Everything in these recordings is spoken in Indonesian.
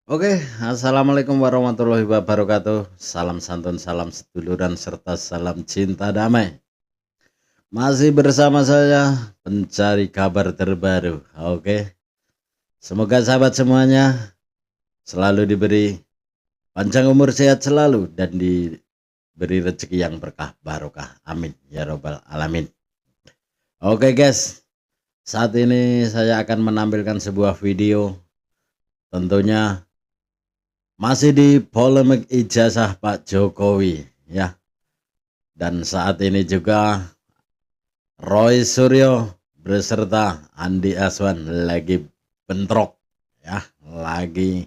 Oke, assalamualaikum warahmatullahi wabarakatuh. Salam santun, salam seduluran, serta salam cinta damai. Masih bersama saya, pencari kabar terbaru. Oke, semoga sahabat semuanya selalu diberi panjang umur, sehat selalu, dan diberi rezeki yang berkah barokah. Amin ya robbal alamin. Oke guys, saat ini saya akan menampilkan sebuah video, tentunya masih di polemik ijazah Pak Jokowi ya. Dan saat ini juga Roy Suryo beserta Andi Aswan lagi bentrok ya, lagi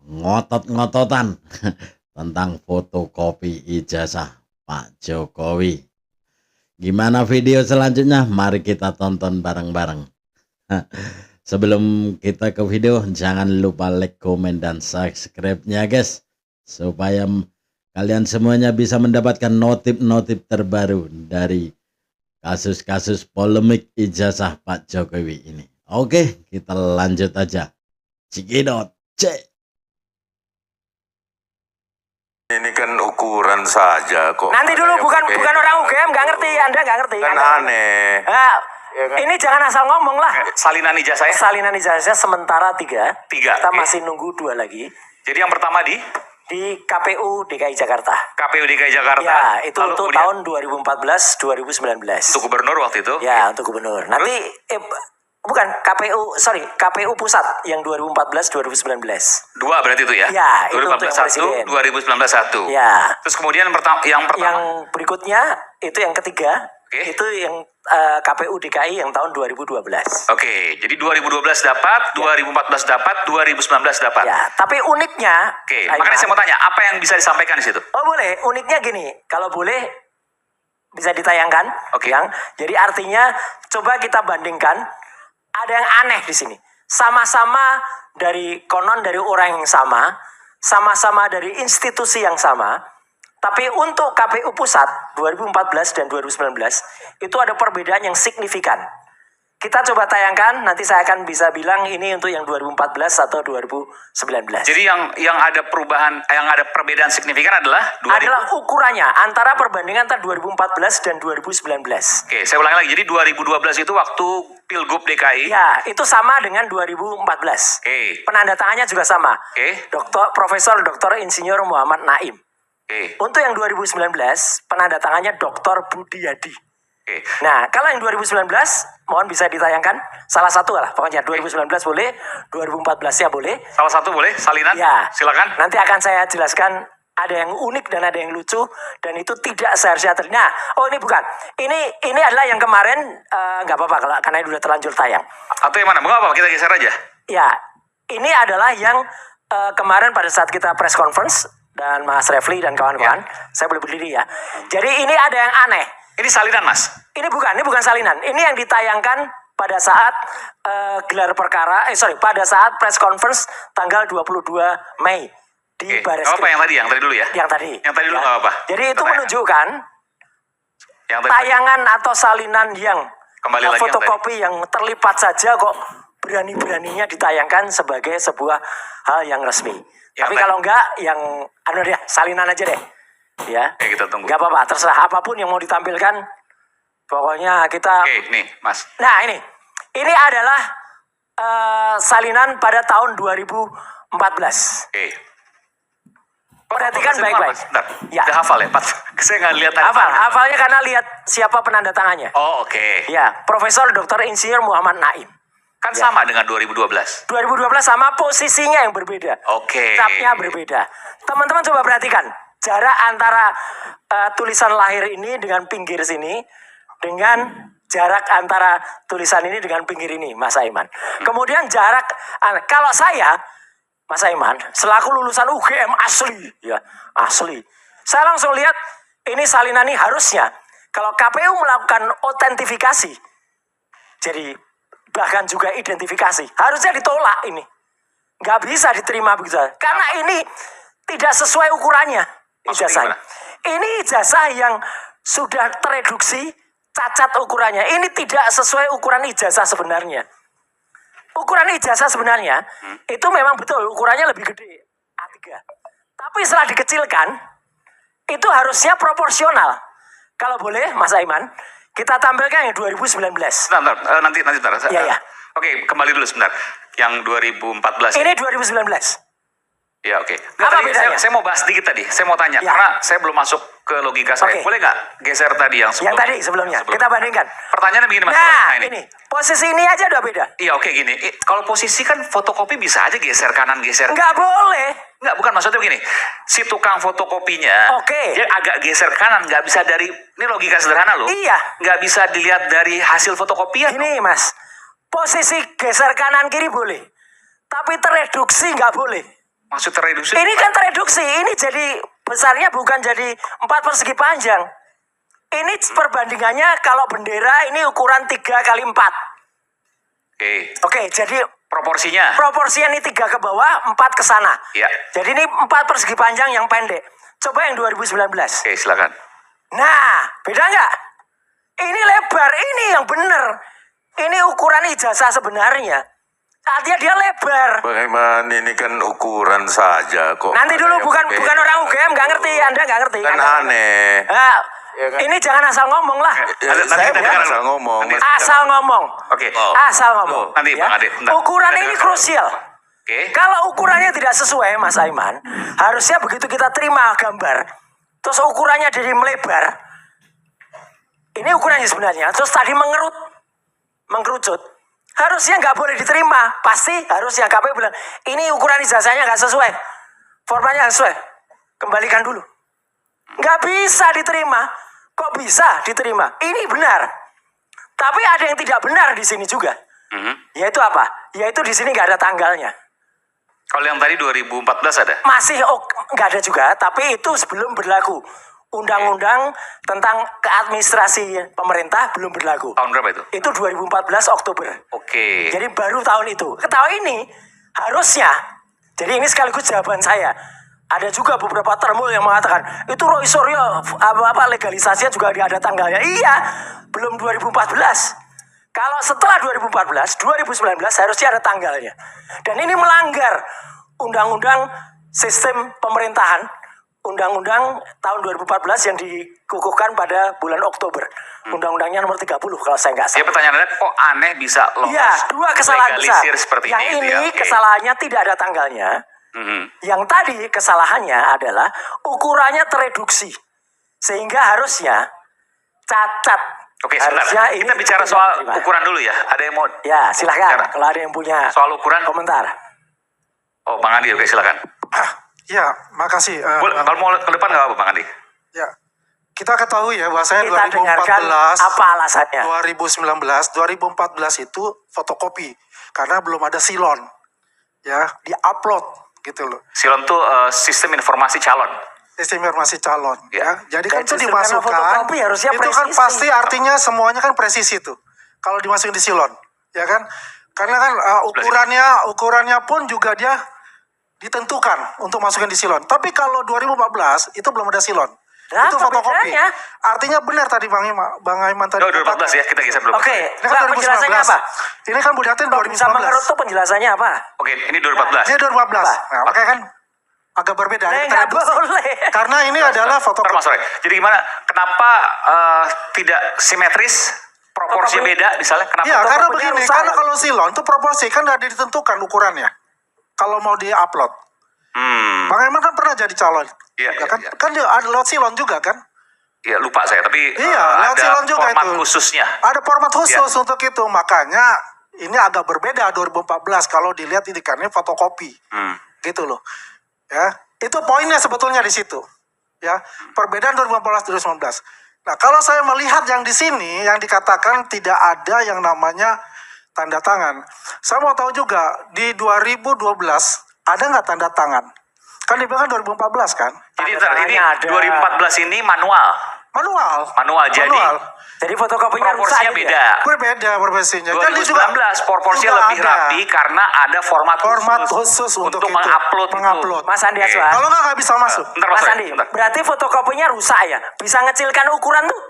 ngotot-ngototan tentang fotokopi ijazah Pak Jokowi. Gimana video selanjutnya? Mari kita tonton bareng-bareng. Sebelum kita ke video, jangan lupa like, komen, dan subscribe-nya guys, supaya kalian semuanya bisa mendapatkan notif-notif terbaru dari kasus-kasus polemik ijazah Pak Jokowi ini. Oke, kita lanjut aja. Cikidot, cek. Ini kan ukuran saja kok. Nanti dulu, bukan orang UGM, nggak ngerti, Anda nggak ngerti. Kan aneh. Ya kan? Ini jangan asal ngomong lah. Salinan ijazahnya? Salinan ijazah sementara 3. Kita Oke. masih nunggu 2 lagi. Jadi yang pertama di KPU DKI Jakarta. KPU DKI Jakarta. Ya, itu Lalu untuk kemudian tahun 2014-2019. untuk gubernur waktu itu. Ya, untuk gubernur. Nanti bukan KPU pusat yang 2014-2019. Dua berarti itu ya? Ya, itu untuk 2014 yang presiden. 1, 2019 1. Ya. Terus kemudian yang pertama. Yang berikutnya itu yang ketiga. Oke. Itu yang KPU DKI yang tahun 2012. Oke, jadi 2012 dapat, 2014 dapat, 2019 dapat. Ya, tapi uniknya. Oke, makanya saya mau tanya, apa yang bisa disampaikan di situ? Oh boleh, uniknya gini, kalau boleh bisa ditayangkan. Oke. Jadi artinya coba kita bandingkan, ada yang aneh di sini. Sama-sama dari orang yang sama-sama dari institusi yang sama. Tapi untuk KPU pusat 2014 dan 2019 itu ada perbedaan yang signifikan. Kita coba tayangkan, nanti saya akan bisa bilang ini untuk yang 2014 atau 2019. Jadi yang ada perubahan, yang ada perbedaan signifikan adalah Adalah ukurannya antara perbandingan antara 2014 dan 2019. Oke, saya ulangi lagi. Jadi 2012 itu waktu Pilgub DKI. Ya, itu sama dengan 2014. Oke. Penandatangannya juga sama. Oke. Profesor Dr. Insinyur Muhammad Naim. Oke. Untuk yang 2019, penandatangannya Dr. Budiadi. Oke. Nah, kalau yang 2019, mohon bisa ditayangkan. Salah satu lah, pokoknya 2019 boleh, 2014-nya boleh. Salah satu boleh, salinan? Ya, Silakan. nanti akan saya jelaskan, ada yang unik dan ada yang lucu, dan itu tidak seharusnya terjadi. Nah, ini bukan. Ini adalah yang kemarin, nggak apa-apa karena itu udah terlanjur tayang. Atau yang mana? Enggak apa-apa, kita geser aja. Ya, ini adalah yang kemarin pada saat kita press conference, dan Mas Refli dan kawan-kawan, saya boleh berdiri ya. Jadi ini ada yang aneh. Ini salinan, Mas? Ini bukan salinan. Ini yang ditayangkan pada saat gelar perkara, pada saat press conference tanggal 22 Mei di Barreskrim. Apa yang tadi dulu ya? Yang tadi. Yang tadi dulu nggak apa-apa. Jadi itu menunjukkan Yang tadi. tayangan atau salinan yang Kembali lagi fotokopi yang terlipat saja kok berani-beraninya ditayangkan sebagai sebuah hal yang resmi. Tapi kalau enggak, yang salinan aja deh. Ya. Oke, kita tunggu. Enggak apa-apa, terserah apapun yang mau ditampilkan. Pokoknya kita. Oke, nih, Mas. Nah, ini adalah salinan pada tahun 2014. Oke. Perhatikan baik-baik. Bentar. Ya. Udah hafal ya, Pak? Saya nggak lihat. Hafalnya karena lihat siapa penanda tangannya. Oh, oke. Ya, Profesor Dr. Insinyur Muhammad Naim. Kan sama dengan 2012. 2012 sama, posisinya yang berbeda. Oke. Capnya berbeda. Teman-teman coba perhatikan jarak antara tulisan lahir ini dengan pinggir sini dengan jarak antara tulisan ini dengan pinggir ini, Mas Aiman. Kemudian jarak, kalau saya, Mas Aiman, selaku lulusan UGM asli, saya langsung lihat ini salinan ini harusnya kalau KPU melakukan autentifikasi, jadi bahkan juga identifikasi, harusnya ditolak ini. Nggak bisa diterima begitu. Karena ini tidak sesuai ukurannya ijazah. Ini ijazah yang sudah tereduksi cacat ukurannya. Ini tidak sesuai ukuran ijazah sebenarnya. ukuran ijazah sebenarnya itu memang betul ukurannya lebih gede A3. Tapi setelah dikecilkan itu harusnya proporsional. Kalau boleh Mas Aiman, kita tampilkan yang 2019. Bentar, nanti bentar. Iya. Oke, kembali dulu sebentar. Yang 2014. Ini 2019. Ya, oke. Apa Tadi bedanya? saya mau bahas dikit tadi. Saya mau tanya Ya. karena saya belum masuk ke logika saya. Oke. Boleh nggak geser tadi yang sebelum? Yang tadi sebelumnya kita bandingkan. Pertanyaannya begini Mas. Nah, ini posisi ini aja udah beda. Iya, oke gini. Kalau posisi kan fotokopi bisa aja geser kanan, geser. Nggak boleh. Enggak, bukan maksudnya begini. Si tukang fotokopinya, Oke. dia agak geser kanan, nggak bisa dari, ini logika sederhana loh. Iya. Nggak bisa dilihat dari hasil fotokopian. Gini Mas, posisi geser kanan kiri boleh, tapi tereduksi nggak boleh. Maksud tereduksi? Ini kan tereduksi, ini jadi besarnya bukan jadi 4 persegi panjang. Ini perbandingannya kalau bendera ini ukuran 3x4. Oke. Oke, jadi Proporsinya. proporsinya ini 3 ke bawah, 4 ke sana. Iya. Jadi ini 4 persegi panjang yang pendek. Coba yang 2019. Oke, silakan. Nah, beda nggak? Ini lebar, ini yang bener. Ini ukuran ijazah sebenarnya. Artinya dia lebar. Bang Iman, ini kan ukuran saja kok. Nanti Ada dulu yang bukan berbeda. bukan orang UGM, nggak ngerti. Anda nggak ngerti. Kan Anda nggak ngerti. aneh. Nah, Ya kan? ini jangan asal ngomong lah. Ya, Nanti saya kita bukan dengar asal dulu. ngomong. Nanti- Asal ngomong. Oke. Asal ngomong. Nanti, Bang Ade, bentar. Ukuran Kita ini dengar. krusial. Oke. Kalau ukurannya tidak sesuai, Mas Aiman, harusnya begitu kita terima gambar, terus ukurannya jadi melebar. Ini ukurannya sebenarnya. Terus tadi mengkerucut. Harusnya nggak boleh diterima. Pasti harusnya KPU bilang, ini ukuran ijazahnya nggak sesuai. Formanya nggak sesuai. Kembalikan dulu. Nggak bisa diterima. Kok bisa diterima? Ini benar. Tapi ada yang tidak benar di sini juga. Mhm. Yaitu apa? Yaitu di sini nggak ada tanggalnya. Kalau yang tadi 2014 ada? Masih nggak ada juga, tapi itu sebelum berlaku. Undang-undang tentang keadministrasi pemerintah belum berlaku. Tahun berapa itu? Itu 2014 Oktober. Oke. Jadi baru tahun itu. Tahun ini harusnya, jadi ini sekaligus jawaban saya. Ada juga beberapa termul yang mengatakan, itu Roy Suryo legalisasinya juga ada tanggalnya. Iya, belum 2014. Kalau setelah 2014, 2019 harusnya ada tanggalnya. Dan ini melanggar Undang-Undang Sistem Pemerintahan, Undang-Undang tahun 2014 yang dikukuhkan pada bulan Oktober. Undang-undangnya nomor 30 kalau saya nggak Ya salah. pertanyaannya kok aneh bisa lolos Iya, dua kesalahan besar. legalisir seperti Yang ini. ini gitu ya? Oke. kesalahannya tidak ada tanggalnya. Mhm. Yang tadi kesalahannya adalah ukurannya tereduksi. Sehingga harusnya cacat. Oke, Harusnya sebentar. ini Kita bicara tidak soal diterima. ukuran dulu ya. Ada yang mau Ya, silahkan. bicara? Kalau ada yang punya Soal ukuran? komentar. Oh, Bang Andi, oke silakan. Ya, makasih. Kalau mau ke depan nggak apa, Bang Andi? Ya, kita ketahui ya bahwasanya Kita dengarkan 2014, apa alasannya. 2014 itu fotokopi karena belum ada silon, ya, diupload gitu loh, Silon tuh sistem informasi calon. sistem informasi calon. Ya. Ya, jadi kan Dan itu justru karena dimasukkan, fotokopi harusnya itu kan presisi. pasti artinya semuanya kan presisi tuh. Kalau dimasukin di silon, ya kan? Karena kan ukurannya pun juga dia ditentukan untuk masukin di silon. Tapi kalau 2014 itu belum ada silon. Nah, Itu apa fotokopi. bedanya? Artinya benar tadi Bang Aiman tadi. Oh, 2014 ya, kita geser dulu. Oke, Ini kan Mbak, penjelasannya 2019. apa? Ini kan Bu Datin Kok bisa mengerut 2019. tuh penjelasannya apa? Oke, ini 2014. Ini 2014. Apa? Nah, makanya kan agak berbeda. Nah, Ini nggak tereduksi. boleh. Karena ini adalah Ntar, Mas fotokopi. Roy. Jadi gimana? Kenapa tidak simetris? Proporsi Fotokopi. beda misalnya? Kenapa? Iya, karena fotokopinya begini. rusak. Karena kalau silon itu proporsi kan udah ditentukan ukurannya. Kalau mau di-upload. Bang Aiman kan pernah jadi calon. Iya, Ya kan? iya. Kan dia ada lewat silon juga kan? Ya lupa saya, tapi Iya, lewat ada silon juga format itu. khususnya. Ada format khusus Iya. untuk itu. Makanya ini agak berbeda 2014 kalau dilihat ini karena fotokopi. Gitu loh. Ya, itu poinnya sebetulnya di situ. Ya, perbedaan 2014 2019. Nah, kalau saya melihat yang di sini yang dikatakan tidak ada yang namanya tanda tangan. Saya mau tahu juga di 2012 ada nggak tanda tangan? Kan dibilang 2014 kan? Jadi Tanda ntar, ini tangannya ada. 2014 ini manual. Manual. Jadi Jadi fotokopinya rusak proporsinya gitu ya? beda. Berbeda proporsinya. Dan dia 2019 proporsinya juga lebih ada. rapi karena ada format khusus untuk itu. mengupload itu. Mengupload. Mas Andi Oke. Aswan. Kalau nggak bisa masuk. Bentar, Mas Roy, Andi, bentar. berarti fotokopinya rusak ya? Bisa ngecilkan ukuran tuh?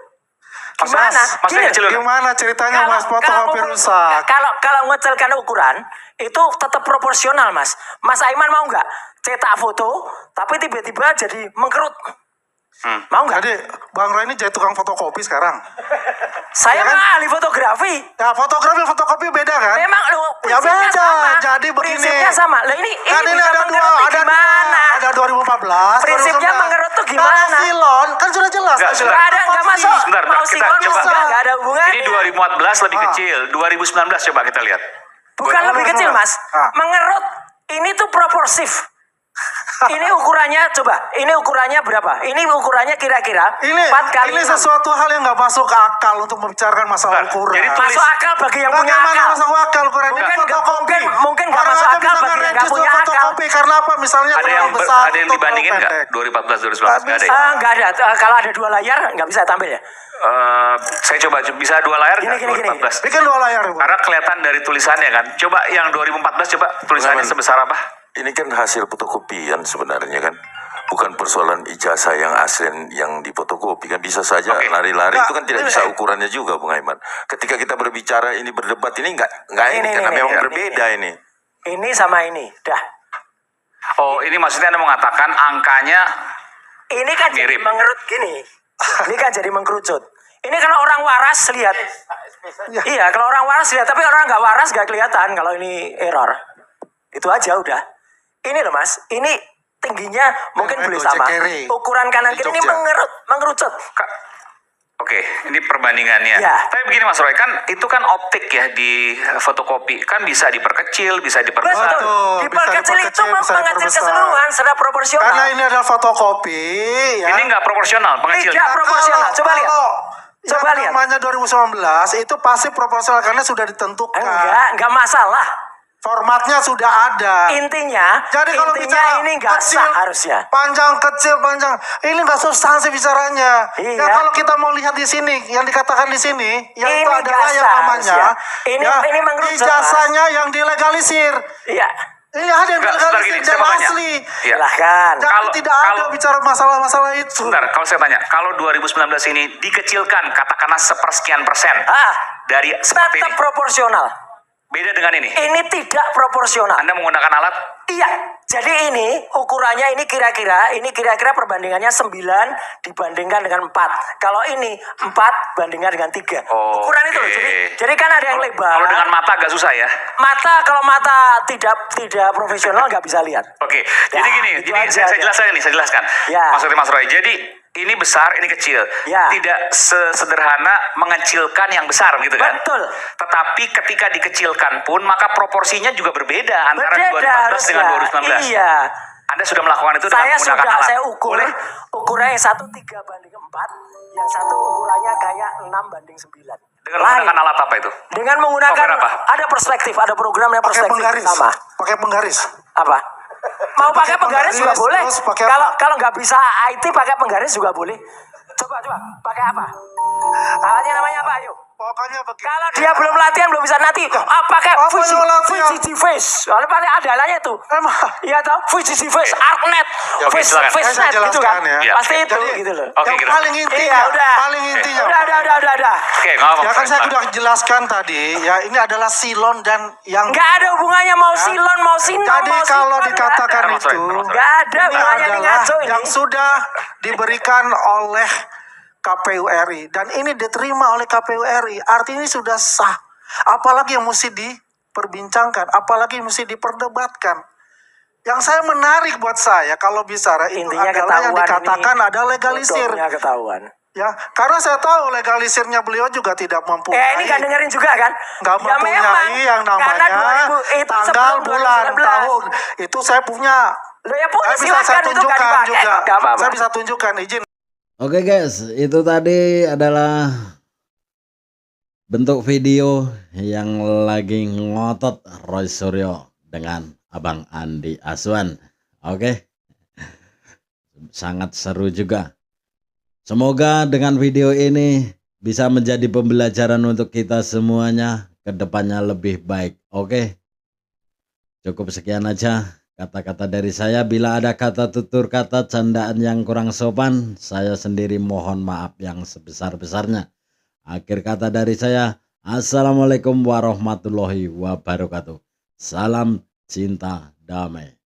Gimana? Maksudnya Gini, kecil nggak? Gimana ceritanya Mas fotokopi ukur- rusak? kalau ngecilkan ukuran itu tetap proporsional Mas. Mas Aiman mau nggak cetak foto tapi tiba-tiba jadi mengkerut? Mau nggak? Jadi Bang Roy ini jadi tukang fotokopi sekarang. Saya ya kan? mah ahli fotografi. Ya fotokopi beda kan? Memang lo Ya prinsipnya beda. sama. Jadi begini. Prinsipnya sama. Lah ini Kan ini bisa ada mengkerut tuh gimana? ada 2014. Prinsipnya 2019. mengerut tuh gimana? Kalau silon kan sudah jelas. Enggak, kan? Nggak ada, nggak masuk. Sebentar, Mau kita sikon coba. juga nggak ada hubungan. Ini 2014 lebih kecil, 2019 coba kita lihat. Bukan lebih kecil Mas. Ah. Mengerut ini tuh proporsif. Ini ukurannya coba. Ini ukurannya berapa? Ini ukurannya kira-kira Ini 4 kali ini 6. sesuatu hal yang nggak masuk akal untuk membicarakan masalah Bentar, ukuran. jadi tulis- Masuk akal bagi yang punya Bagaimana akal. masuk akal ukuran ini Mungkin nggak- fotokopi? mungkin nggak Orang masuk akan akal bisa bagi yang nggak nge-register punya akal. fotokopi karena apa? Misalnya Ada terlalu yang besar ada yang atau terlalu dibandingin nggak? pendek. 2014 2019 nggak ada ya? Nggak ada. Kalau ada 2 layar nggak bisa tampil ya. Saya coba bisa 2 layar nggak? Gini. 2014. Bikin 2 layar, Bu. Karena kelihatan dari tulisannya kan. Coba yang 2014 coba tulisannya Pengaman. sebesar apa? Ini kan hasil fotokopian sebenarnya kan. Bukan persoalan ijazah yang asli yang difotokopi kan bisa saja Oke. lari-lari Nggak, itu kan tidak ini- bisa ukurannya juga Bung Aiman. Ketika kita berbicara ini berdebat ini nggak ini karena memang berbeda ini. Ini sama ini. Dah. Oh, ini maksudnya Anda mengatakan angkanya Ini kan jadi Mirip. mengerut gini. Ini kan jadi mengkerucut. Ini kalau orang waras lihat. Iya, kalau orang waras lihat. Tapi orang nggak waras nggak kelihatan kalau ini error. Itu aja udah. Ini loh Mas. Ini tingginya mungkin Namanya boleh Gojek sama. Carry. Ukuran kanan kiri ini Jogja. mengerucut. Oke, ini perbandingannya. Ya. Tapi begini Mas Roy, kan itu kan optik ya di fotokopi. Kan bisa diperkecil, bisa diperbesar. Betul. Diperkecil bisa itu diperkecil, bisa mengecil diperbesar. keseluruhan secara proporsional. Karena ini adalah fotokopi ya. Ini nggak proporsional pengecilnya. Tidak proporsional. Coba lihat. Coba yang lihat. namanya 2019 itu pasti proporsional karena sudah ditentukan. Enggak masalah. Formatnya sudah ada. Intinya Jadi kalau bicara ini nggak kecil, sah harusnya. panjang, kecil, panjang, ini nggak substansi bicaranya. Iya. Ya kalau kita mau lihat di sini, yang dikatakan di sini, yang Ini itu adalah nggak yang sah namanya, harusnya. Ini mengerucut, ijazahnya yang dilegalisir. Iya. Ini ada yang Enggak, sebentar dilegalisir gini, saya dan mau tanya. asli. Iya. Silahkan. Jadi Kalau- tidak ada kalau- bicara masalah-masalah itu. Sebentar, kalau saya tanya, kalau 2019 ini dikecilkan katakanlah sepersekian persen dari seperti Tetap ini, proporsional. beda dengan ini. Ini tidak proporsional. Anda menggunakan alat Iya. Jadi ini ukurannya ini kira-kira perbandingannya 9 dibandingkan dengan 4. Kalau ini 4 bandingkan dengan 3. Oh, Ukuran itu loh. oke. Jadi kan ada yang lebar. Kalau dengan mata agak susah ya. Kalau mata tidak profesional nggak bisa lihat. Oke, Ya, jadi gini, itu ini aja. saya jelaskan ini, saya jelaskan. Ya. Maksudnya Mas Roy, jadi ini besar, ini kecil. Ya. Tidak sesederhana mengecilkan yang besar gitu kan. Betul. Tetapi ketika dikecilkan pun maka proporsinya juga berbeda antara Berbeda 2014 dengan harusnya. 2019. Iya. Anda sudah melakukan itu dengan Saya menggunakan sudah alat. saya ukur. Boleh? Ukurannya yang satu 3 banding 4, yang satu ukurannya kayak 6 banding 9. Dengan menggunakan alat apa itu? Dengan menggunakan Software apa? ada perspektif, ada programnya Pakai perspektif penggaris. sama. Pakai penggaris. Apa? Mau pakai penggaris juga penggaris, boleh. terus pakai Kalau apa? kalau nggak bisa IT pakai penggaris juga boleh. Coba pakai apa? Alatnya namanya apa? Ayo. Pokoknya begitu. Kalau dia belum latihan belum bisa nanti pakai Apa yang latihan? VCG Face. Soalnya pakai andalanya itu. Emang. Iya toh, VCG Face, ArcNet, Ya, oke, silakan. Face Saya Net gitu kan. jelaskan ya. Ya. Pasti itu Jadi, gitu loh. Oke, yang gitu. paling intinya, Iya, udah. paling intinya. Udah. Oke, nggak apa-apa. Ya kan saya sudah jelaskan tadi, ya ini adalah silon dan yang Nggak ada hubungannya mau silon, mau sinon, jadi mau kalau sinon, dikatakan nggak ada. itu nggak ada ini hubungannya ini adalah ngaco ini. yang sudah diberikan oleh KPU RI dan ini diterima oleh KPU RI, artinya ini sudah sah. Apalagi yang mesti diperbincangkan, apalagi yang mesti diperdebatkan. Yang saya menarik buat saya kalau bicara itu Intinya adalah yang ketahuan dikatakan ini. ada legalisir. Bodohnya ketahuan. Ya, karena saya tahu legalisirnya beliau juga tidak mempunyai. Ini kan dengerin juga kan? Nggak Ya mempunyai memang, yang namanya karena 2000 itu tanggal, sebelum bulan, 2019. tahun. Itu saya punya. Loh ya punya, Saya bisa saya silakan itu nggak tunjukkan dipakai. juga. Nggak apa-apa. Saya bisa tunjukkan izin. Oke guys, itu tadi adalah bentuk video yang lagi ngotot Roy Suryo dengan Abang Andi Aswan. Oke, sangat seru juga. Semoga dengan video ini bisa menjadi pembelajaran untuk kita semuanya ke depannya lebih baik. Oke, cukup sekian aja kata-kata dari saya. Bila ada kata tutur kata candaan yang kurang sopan, saya sendiri mohon maaf yang sebesar-besarnya. Akhir kata dari saya, assalamualaikum warahmatullahi wabarakatuh. Salam cinta damai.